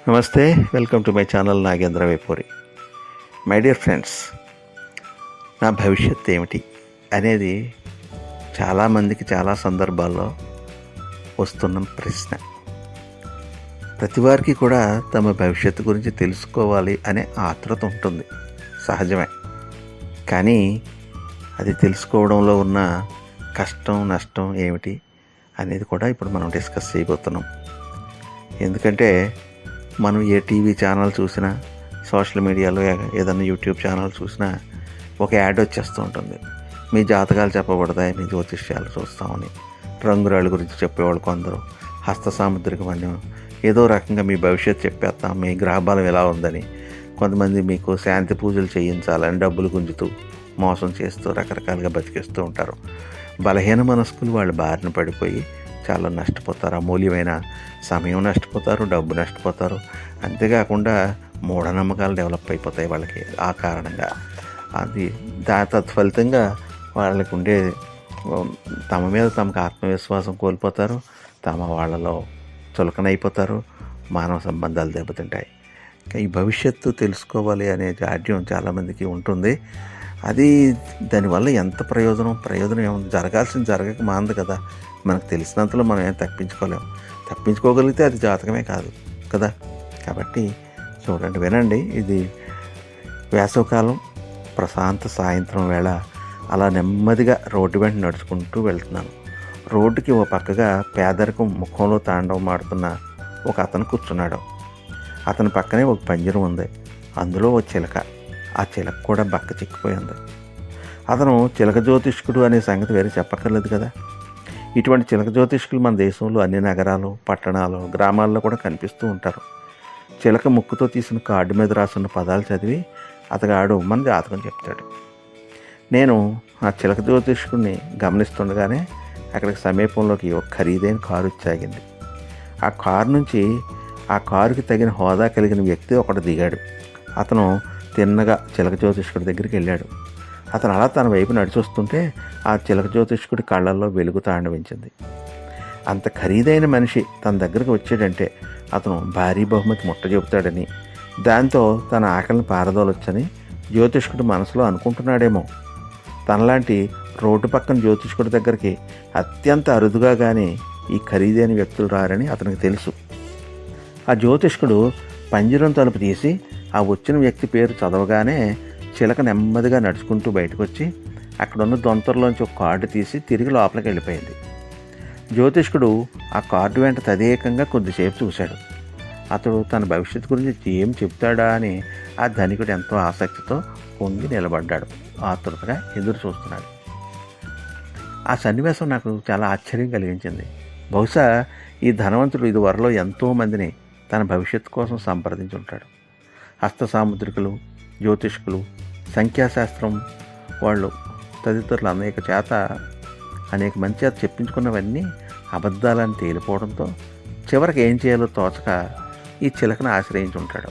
నమస్తే, welcome to my channel Nagendra Vepuri. My dear friends, నా భవిష్యత్ ఏమిటి అనేది చాలామందికి చాలా సందర్భాల్లో వస్తున్న ప్రశ్న. ప్రతివారికి కూడా తమ భవిష్యత్తు గురించి తెలుసుకోవాలి అనే ఆతృత ఉంటుంది, సహజమే. కానీ అది తెలుసుకోవడంలో ఉన్న కష్టం నష్టం ఏమిటి అనేది కూడా ఇప్పుడు మనం డిస్కస్ చేయబోతున్నాం. ఎందుకంటే మనం ఏ టీవీ ఛానల్ చూసినా, సోషల్ మీడియాలో ఏదైనా యూట్యూబ్ ఛానల్ చూసినా ఒక యాడ్ వచ్చేస్తూ ఉంటుంది. మీ జాతకాలు చెప్పబడతాయి, మీ జ్యోతిష్యాలు చూస్తామని. రంగురాళ్ళ గురించి చెప్పేవాళ్ళు కొందరు, హస్త సాముద్రికమని, ఏదో రకంగా మీ భవిష్యత్తు చెప్పేస్తాం, మీ గ్రహబలం ఎలా ఉందని. కొంతమంది మీకు శాంతి పూజలు చేయించాలని డబ్బులు గుంజుతూ మోసం చేస్తూ రకరకాలుగా బతికేస్తూ ఉంటారు. బలహీన మనస్కులు వాళ్ళ బారిన పడిపోయి చాలా నష్టపోతారు. అమూల్యమైన సమయం నష్టపోతారు, డబ్బు నష్టపోతారు. అంతేకాకుండా మూఢనమ్మకాలు డెవలప్ అయిపోతాయి వాళ్ళకి. ఆ కారణంగా అది తత్ఫలితంగా వాళ్ళకు ఉండే తమ మీద తమకు ఆత్మవిశ్వాసం కోల్పోతారు, తమ వాళ్ళలో చులకనైపోతారు, మానవ సంబంధాలు దెబ్బతింటాయి. ఈ భవిష్యత్తు తెలుసుకోవాలి అనే జాడ్యం చాలామందికి ఉంటుంది. అది దానివల్ల ఎంత ప్రయోజనం ఏముంది? జరగాల్సింది జరగక మాంది కదా. మనకు తెలిసినంతలో మనం ఏం తప్పించుకోలేము. తప్పించుకోగలిగితే అది జాతకమే కాదు కదా. కాబట్టి చూడండి, వినండి. ఇది వేసవికాలం, ప్రశాంత సాయంత్రం వేళ అలా నెమ్మదిగా రోడ్డు వెంట నడుచుకుంటూ వెళ్తున్నాను. రోడ్డుకి ఓ పక్కగా పేదరికం ముఖంలో తాండవం ఆడుతున్న ఒక అతను కూర్చున్నాడు. అతని పక్కనే ఒక పంజరం ఉంది, అందులో ఓ చిలక. ఆ చిలక కూడా బక్క చిక్కిపోయింది. అతను చిలక జ్యోతిష్కుడు అనే సంగతి వేరే చెప్పక్కర్లేదు కదా. ఇటువంటి చిలక జ్యోతిష్కులు మన దేశంలో అన్ని నగరాలు, పట్టణాలు, గ్రామాల్లో కూడా కనిపిస్తూ ఉంటారు. చిలక ముక్కుతో తీసిన కార్డు మీద రాసున్న పదాలు చదివి అతగాడు మన జాతకం చెప్తాడు. నేను ఆ చిలక జ్యోతిష్కుడిని గమనిస్తుండగానే అక్కడికి సమీపంలోకి ఒక ఖరీదైన కారు వచ్చాగింది. ఆ కారు నుంచి ఆ కారుకి తగిన హోదా కలిగిన వ్యక్తి ఒకడు దిగాడు. అతను తిన్నగా చిలక జ్యోతిష్కుడి దగ్గరికి వెళ్ళాడు. అతను అలా తన వైపు నడిచొస్తుంటే ఆ చిలక జ్యోతిష్కుడి కళ్ళల్లో వెలుగు తాండవించింది. అంత ఖరీదైన మనిషి తన దగ్గరకు వచ్చాడంటే అతను భారీ బహుమతి ముట్ట చెబుతాడని, దాంతో తన ఆకలిని పారదోలొచ్చని జ్యోతిష్కుడు మనసులో అనుకుంటున్నాడేమో. తనలాంటి రోడ్డు పక్కన జ్యోతిష్కుడి దగ్గరికి అత్యంత అరుదుగా కానీ ఈ ఖరీదైన వ్యక్తులు రారని అతనికి తెలుసు. ఆ జ్యోతిష్కుడు పంజరం తలుపు తీసి ఆ వచ్చిన వ్యక్తి పేరు చదవగానే చిలక నెమ్మదిగా నడుచుకుంటూ బయటకు వచ్చి అక్కడున్న దొంతరలోంచి ఒక కార్డు తీసి తిరిగి లోపలికి వెళ్ళిపోయింది. జ్యోతిష్కుడు ఆ కార్డు వెంట తదేకంగా కొద్దిసేపు చూశాడు. అతడు తన భవిష్యత్తు గురించి ఏం చెప్తాడా అని ఆ ధనికుడు ఎంతో ఆసక్తితో పొంగి నిలబడ్డాడు. ఆతృతగా ఎదురు చూస్తున్నాడు. ఆ సన్నివేశం నాకు చాలా ఆశ్చర్యం కలిగించింది. బహుశా ఈ ధనవంతుడు ఇదివరలో ఎంతోమందిని తన భవిష్యత్తు కోసం సంప్రదించి ఉంటాడు. హస్త సాముద్రికులు, జ్యోతిష్కులు, సంఖ్యాశాస్త్రం వాళ్ళు తదితరులు అనేక మంది చేత చెప్పించుకున్నవన్నీ అబద్ధాలని తేలిపోవడంతో చివరికి ఏం చేయాలో తోచక ఈ చిలకను ఆశ్రయించి ఉంటాడు.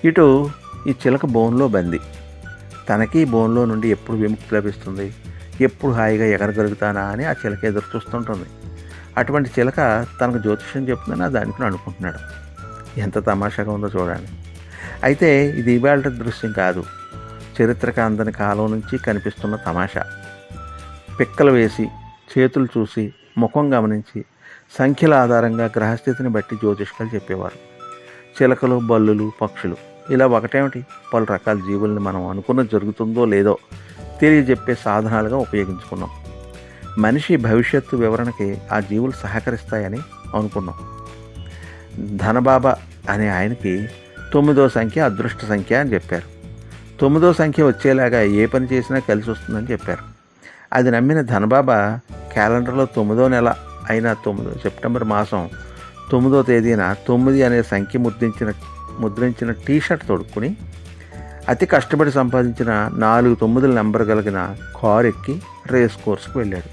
ఇటు ఈ చిలక బోన్లో బంది. తనకి బోన్లో నుండి ఎప్పుడు విముక్తి లభిస్తుంది, ఎప్పుడు హాయిగా ఎగరగలుగుతానా అని ఆ చిలక ఎదురు చూస్తుంటుంది. అటువంటి చిలక తనకు జ్యోతిష్యం చెప్తుందని ఆ దానికి అనుకుంటున్నాడు. ఎంత తమాషాగా ఉందో చూడండి. అయితే ఇది ఇవాళ దృశ్యం కాదు, చరిత్రక అందని కాలం నుంచి కనిపిస్తున్న తమాషా. పిక్కలు వేసి, చేతులు చూసి, ముఖం గమనించి, సంఖ్యల ఆధారంగా గ్రహస్థితిని బట్టి జ్యోతిష్కాలు చెప్పేవారు. చిలకలు, బల్లులు, పక్షులు ఇలా ఒకటేమిటి పలు రకాల జీవుల్ని మనం అనుకున్నది జరుగుతుందో లేదో తెలియజెప్పే సాధనాలుగా ఉపయోగించుకున్నాం. మనిషి భవిష్యత్తు వివరణకి ఆ జీవులు సహకరిస్తాయని అనుకున్నాం. ధనబాబా అనే ఆయనకి 9వ సంఖ్య అదృష్ట సంఖ్య అని చెప్పారు. 9వ సంఖ్య వచ్చేలాగా ఏ పని చేసినా కలిసి వస్తుందని చెప్పారు. అది నమ్మిన ధనబాబా క్యాలెండర్లో 9వ నెల అయిన సెప్టెంబర్ మాసం 9వ తేదీన 9 అనే సంఖ్య ముద్రించిన టీషర్ట్ తొడుక్కుని అతి కష్టపడి సంపాదించిన 4 9ల నెంబర్ కలిగిన కారు ఎక్కి రేస్ కోర్సుకు వెళ్ళాడు.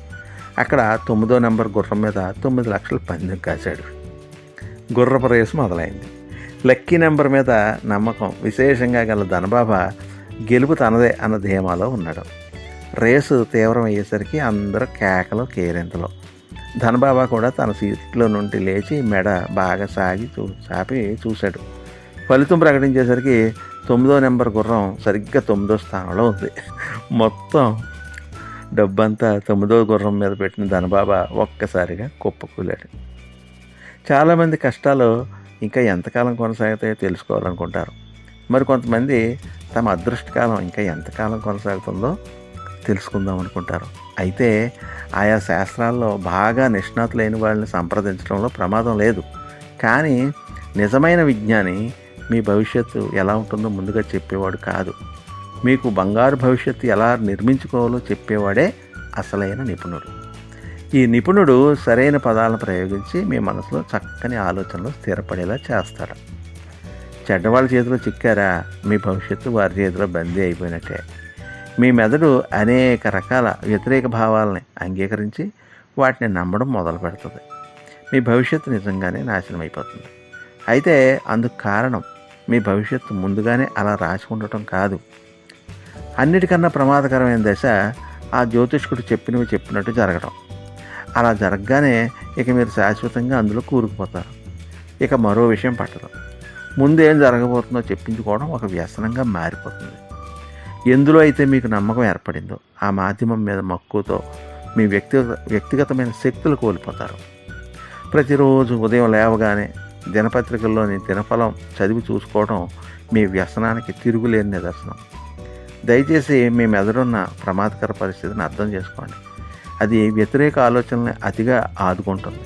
అక్కడ 9వ నెంబర్ గుర్రం మీద 9 లక్షల పందెం కాశాడు. గుర్రపు రేసు మొదలైంది. లక్కీ నెంబర్ మీద నమ్మకం విశేషంగా గల ధనబాబా గెలుపు తనదే అన్న ధీమాలో ఉన్నాడు. రేసు తీవ్రమయ్యేసరికి అందరూ కేకలు కేరింతలు. ధనబాబా కూడా తన సీట్లో నుండి లేచి మెడ బాగా చాపి చూశాడు. ఫలితం ప్రకటించేసరికి 9వ నెంబర్ గుర్రం సరిగ్గా 9వ స్థానంలో ఉంది. మొత్తం డబ్బంతా 9వ గుర్రం మీద పెట్టిన ధనబాబా ఒక్కసారిగా కుప్పకూలాడు. చాలామంది కష్టాలు ఇంకా ఎంతకాలం కొనసాగుతాయో తెలుసుకోవాలనుకుంటారు. మరి కొంతమంది తమ అదృష్టకాలం ఇంకా ఎంతకాలం కొనసాగుతుందో తెలుసుకుందాం అనుకుంటారు. అయితే ఆయా శాస్త్రాల్లో బాగా నిష్ణాతులైన వాళ్ళని సంప్రదించడంలో ప్రమాదం లేదు. కానీ నిజమైన విజ్ఞాని మీ భవిష్యత్తు ఎలా ఉంటుందో ముందుగా చెప్పేవాడు కాదు. మీకు బంగారు భవిష్యత్తు ఎలా నిర్మించుకోవాలో చెప్పేవాడే అసలైన నిపుణుడు. ఈ నిపుణుడు సరైన పదాలను ప్రయోగించి మీ మనసులో చక్కని ఆలోచనలు స్థిరపడేలా చేస్తాడు. చెడ్డవాళ్ళ చేతిలో చిక్కారా, మీ భవిష్యత్తు వారి చేతిలో బందీ అయిపోయినట్టే. మీ మెదడు అనేక రకాల వ్యతిరేక భావాలని అంగీకరించి వాటిని నమ్మడం మొదలు పెడుతుంది. మీ భవిష్యత్తు నిజంగానే నాశనం అయిపోతుంది. అయితే అందుకు కారణం మీ భవిష్యత్తు ముందుగానే అలా రాసి ఉండటం కాదు. అన్నిటికన్నా ప్రమాదకరమైన దశ ఆ జ్యోతిష్కుడు చెప్పినట్టు జరగడం. అలా జరగగానే ఇక మీరు శాశ్వతంగా అందులో కూరుకుపోతారు. ఇక మరో విషయం పట్టదు. ముందేం జరగబోతుందో చెప్పించుకోవడం ఒక వ్యసనంగా మారిపోతుంది. ఎందులో అయితే మీకు నమ్మకం ఏర్పడిందో ఆ మాధ్యమం మీద మక్కువతో మీ వ్యక్తిగతమైన శక్తులు కోల్పోతారు. ప్రతిరోజు ఉదయం లేవగానే దినపత్రికల్లోని దినఫలం చదివి చూసుకోవడం మీ వ్యసనానికి తిరుగులేని నిదర్శనం. దయచేసి మీ మెదడున్న ప్రమాదకర పరిస్థితిని అర్థం చేసుకోండి. అది వ్యతిరేక ఆలోచనల్ని అతిగా ఆదుకుంటుంది.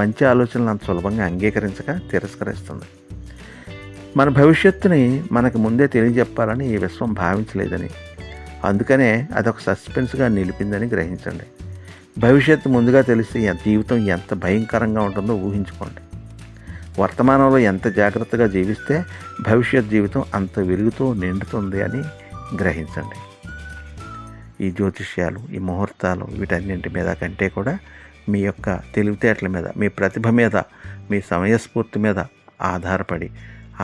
మంచి ఆలోచనలు అంత సులభంగా అంగీకరించక తిరస్కరిస్తుంది. మన భవిష్యత్తుని మనకు ముందే తెలియజెప్పాలని ఈ విశ్వం భావించలేదని, అందుకనే అదొక సస్పెన్స్గా నిలిపిందని గ్రహించండి. భవిష్యత్తు ముందుగా తెలిసి జీవితం ఎంత భయంకరంగా ఉంటుందో ఊహించుకోండి. వర్తమానంలో ఎంత జాగ్రత్తగా జీవిస్తే భవిష్యత్ జీవితం అంత వెలుగుతో నిండుతుంది అని గ్రహించండి. ఈ జ్యోతిష్యాలు, ఈ ముహూర్తాలు, వీటన్నింటి మీద కంటే కూడా మీ యొక్క తెలివితేటల మీద, మీ ప్రతిభ మీద, మీ సమయస్ఫూర్తి మీద ఆధారపడి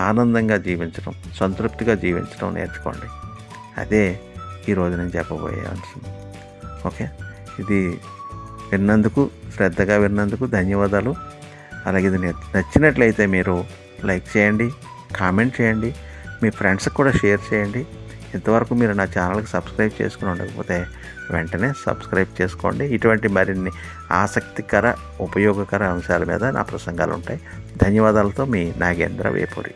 ఆనందంగా జీవించడం, సంతృప్తిగా జీవించడం నేర్చుకోండి. అదే ఈరోజు నేను చెప్పబోయే అంశం. ఓకే, ఇది విన్నందుకు, శ్రద్ధగా విన్నందుకు ధన్యవాదాలు. అలాగే ఇది నచ్చినట్లయితే మీరు లైక్ చేయండి, కామెంట్ చేయండి, మీ ఫ్రెండ్స్కి కూడా షేర్ చేయండి. ఇంతవరకు మీరు నా ఛానల్కి సబ్స్క్రైబ్ చేసుకుని ఉండకపోతే వెంటనే సబ్స్క్రైబ్ చేసుకోండి. ఇటువంటి మరిన్ని ఆసక్తికర, ఉపయోగకర అంశాల మీద నా ప్రసంగాలు ఉంటాయి. ధన్యవాదాలతో మీ నాగేంద్ర వేపూరి.